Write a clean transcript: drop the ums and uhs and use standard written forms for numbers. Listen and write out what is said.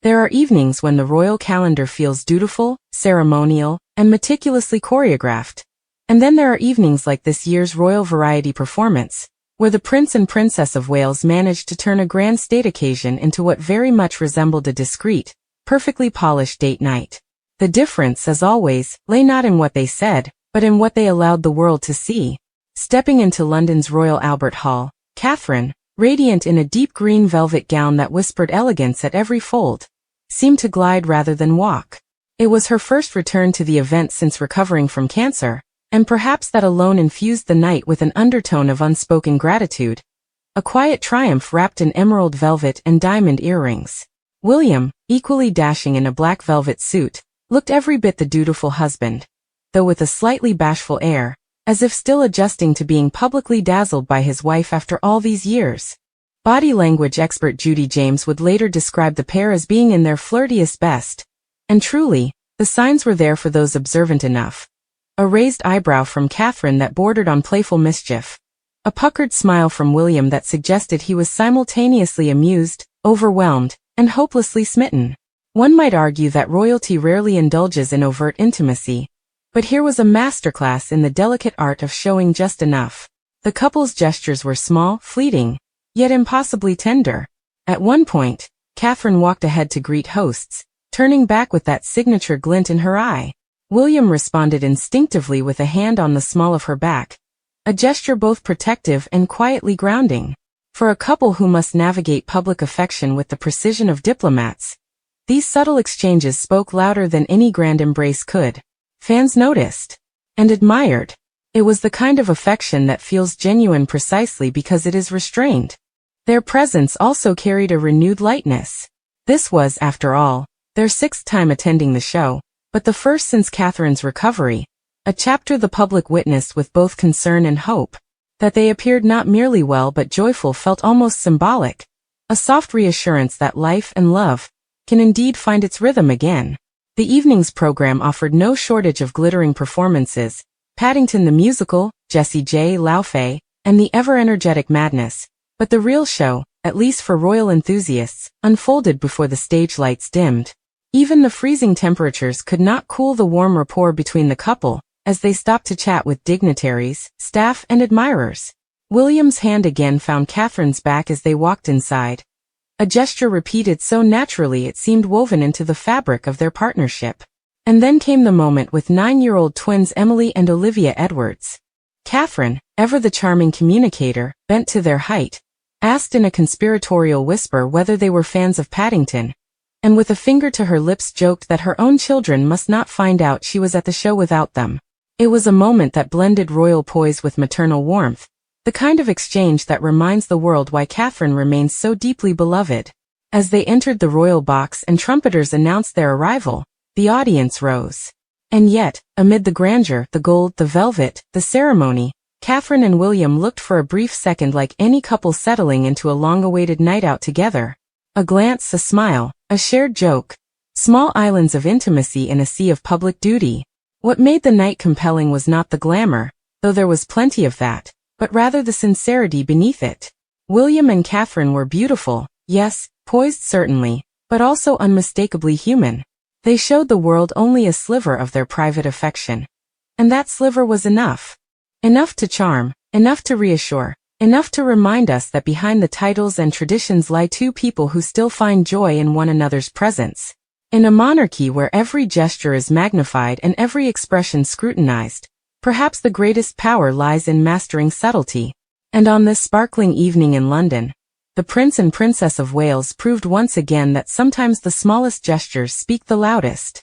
There are evenings when the royal calendar feels dutiful, ceremonial, and meticulously choreographed. And then there are evenings like this year's Royal Variety performance, where the Prince and Princess of Wales managed to turn a grand state occasion into what very much resembled a discreet, perfectly polished date night. The difference, as always, lay not in what they said, but in what they allowed the world to see. Stepping into London's Royal Albert Hall, Catherine, radiant in a deep green velvet gown that whispered elegance at every fold, seemed to glide rather than walk. It was her first return to the event since recovering from cancer, and perhaps that alone infused the night with an undertone of unspoken gratitude, a quiet triumph wrapped in emerald velvet and diamond earrings. William, equally dashing in a black velvet suit, looked every bit the dutiful husband, though with a slightly bashful air, as if still adjusting to being publicly dazzled by his wife after all these years. Body language expert Judy James would later describe the pair as being in their flirtiest best. And truly, the signs were there for those observant enough. A raised eyebrow from Catherine that bordered on playful mischief. A puckered smile from William that suggested he was simultaneously amused, overwhelmed, and hopelessly smitten. One might argue that royalty rarely indulges in overt intimacy, but here was a masterclass in the delicate art of showing just enough. The couple's gestures were small, fleeting, yet impossibly tender. At one point, Catherine walked ahead to greet hosts, turning back with that signature glint in her eye. William responded instinctively with a hand on the small of her back, a gesture both protective and quietly grounding. For a couple who must navigate public affection with the precision of diplomats, these subtle exchanges spoke louder than any grand embrace could. Fans noticed and admired. It was the kind of affection that feels genuine precisely because it is restrained. Their presence also carried a renewed lightness. This was, after all, their 6th time attending the show, but the first since Catherine's recovery, a chapter the public witnessed with both concern and hope. That they appeared not merely well but joyful felt almost symbolic, a soft reassurance that life and love can indeed find its rhythm again. The evening's program offered no shortage of glittering performances: Paddington the Musical, Jessie J. Laufey, and the ever-energetic Madness. But the real show, at least for royal enthusiasts, unfolded before the stage lights dimmed. Even the freezing temperatures could not cool the warm rapport between the couple, as they stopped to chat with dignitaries, staff, and admirers. William's hand again found Catherine's back as they walked inside, a gesture repeated so naturally it seemed woven into the fabric of their partnership. And then came the moment with 9-year-old twins Emily and Olivia Edwards. Catherine, ever the charming communicator, bent to their height, asked in a conspiratorial whisper whether they were fans of Paddington, and with a finger to her lips joked that her own children must not find out she was at the show without them. It was a moment that blended royal poise with maternal warmth, the kind of exchange that reminds the world why Catherine remains so deeply beloved. As they entered the royal box and trumpeters announced their arrival, the audience rose. And yet, amid the grandeur, the gold, the velvet, the ceremony, Catherine and William looked for a brief second like any couple settling into a long-awaited night out together. A glance, a smile, a shared joke. Small islands of intimacy in a sea of public duty. What made the night compelling was not the glamour, though there was plenty of that, but rather the sincerity beneath it. William and Catherine were beautiful, yes, poised certainly, but also unmistakably human. They showed the world only a sliver of their private affection. And that sliver was enough. Enough to charm, enough to reassure, enough to remind us that behind the titles and traditions lie two people who still find joy in one another's presence. In a monarchy where every gesture is magnified and every expression scrutinized, perhaps the greatest power lies in mastering subtlety. And on this sparkling evening in London, the Prince and Princess of Wales proved once again that sometimes the smallest gestures speak the loudest.